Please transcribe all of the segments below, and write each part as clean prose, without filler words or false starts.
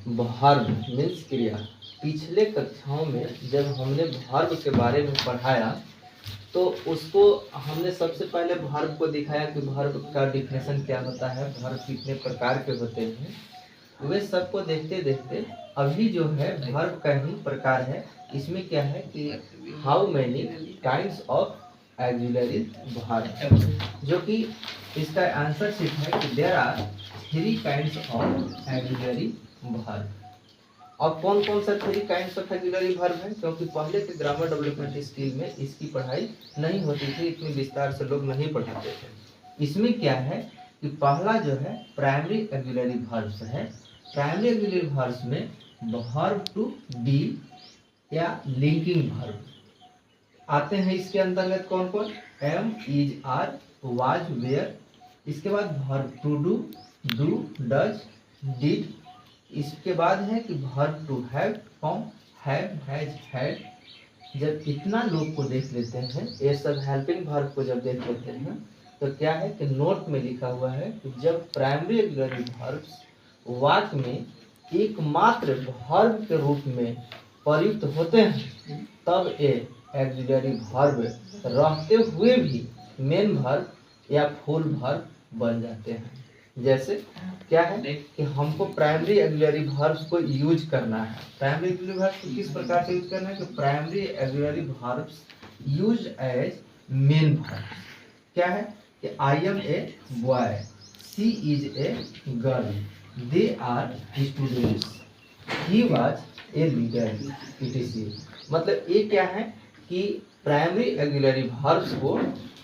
Verb means क्रिया। पिछले कक्षाओं में जब हमने वर्ब के बारे में पढ़ाया तो उसको हमने सबसे पहले वर्ब को दिखाया कि वर्ब का डिफिनेशन क्या होता है, वर्ब कितने प्रकार के होते हैं। वे सबको देखते देखते अभी जो है वर्ब का ही प्रकार है। इसमें क्या है कि how many kinds of auxiliary verb, जो कि इसका आंसर शीट है कि there are 3 kinds of auxiliary verb. और कौन कौन सा 3 काइंड्स ऑफ ऑक्सिलरी वर्ब है, क्योंकि पहले के ग्रामर डेवलपमेंट स्किल में इसकी पढ़ाई नहीं होती थी, इतनी विस्तार से लोग नहीं पढ़ाते थे। इसमें क्या है कि पहला जो है प्राइमरी ऑक्सिलरी वर्ब्स है। प्राइमरी ऑक्सिलरी वर्ब्स में वर्ब टू बी या लिंकिंग वर्ब आते हैं। इसके अंतर्गत कौन कौन, am, is, are, was, were. इसके बाद verb to do, do, does, did. इसके बाद है कि verb to have, form, have, has, had. जब इतना लोग को देख लेते हैं, ये सब हेल्पिंग वर्ब को जब देख लेते हैं, तो क्या है कि नोट में लिखा हुआ है कि जब प्राइमरी ऑक्सिलरी वर्ब्स वाक्य में एकमात्र वर्ब के रूप में प्रयुक्त होते हैं, तब ये ऑक्सिलरी वर्ब रहते हुए भी मेन वर्ब या फुल वर्ब बन जाते हैं। जैसे क्या है कि हमको प्राइमरी ऑक्सिलरी वर्ब्स को यूज करना है। प्राइमरी ऑक्सिलरी वर्ब्स को किस प्रकार से यूज करना है कि primary auxiliary verbs use as main verb. क्या है कि I am a boy, she is a girl, they are students, he was a leader, etc। मतलब ये क्या है कि प्राइमरी ऑक्सिलरी वर्ब्स को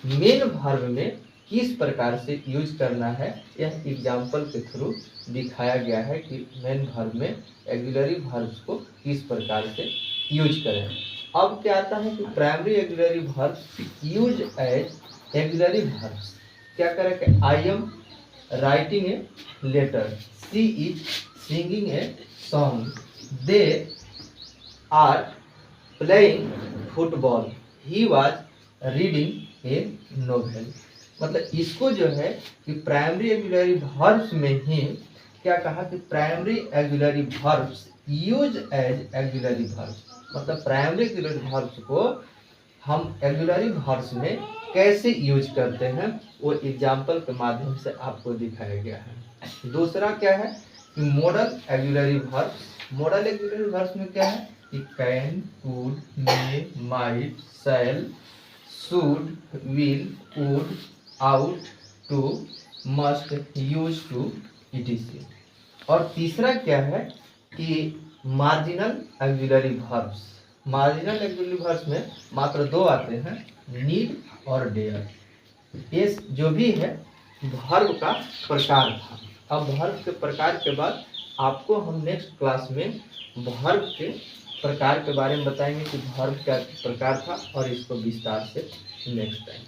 मेन वर्ब में किस प्रकार से यूज करना है, यह एग्जाम्पल के थ्रू दिखाया गया है कि मेन वर्ब में ऑक्सिलरी वर्ब्स को किस प्रकार से यूज करें। अब क्या आता है कि primary auxiliary verbs use as auxiliary verbs. क्या करें कि I am writing a letter, she is singing a song, they are playing football, he was reading a novel. मतलब इसको जो है कि प्राइमरी ऑक्सिलरी वर्ब्स में ही क्या कहा कि primary auxiliary verbs use as auxiliary verbs. मतलब प्राइमरी ऑक्सिलरी वर्ब्स को हम ऑक्सिलरी वर्ब्स में कैसे यूज करते हैं, वो एग्जाम्पल के माध्यम से आपको दिखाया गया है। दूसरा क्या है कि modal auxiliary verbs. Modal auxiliary verbs में क्या है कि can, could, may, might, shall, should, will, would, ought, to, must, use to, etc। और तीसरा क्या है कि marginal auxiliary verbs. Marginal auxiliary verbs में मात्र 2 आते हैं, नीड और डेयर। ये जो भी है वर्ब का प्रकार था। अब वर्ब के प्रकार के बाद आपको हम नेक्स्ट क्लास में वर्ब के प्रकार के बारे में बताएंगे कि वर्ब क्या प्रकार था, और इसको विस्तार से नेक्स्ट टाइम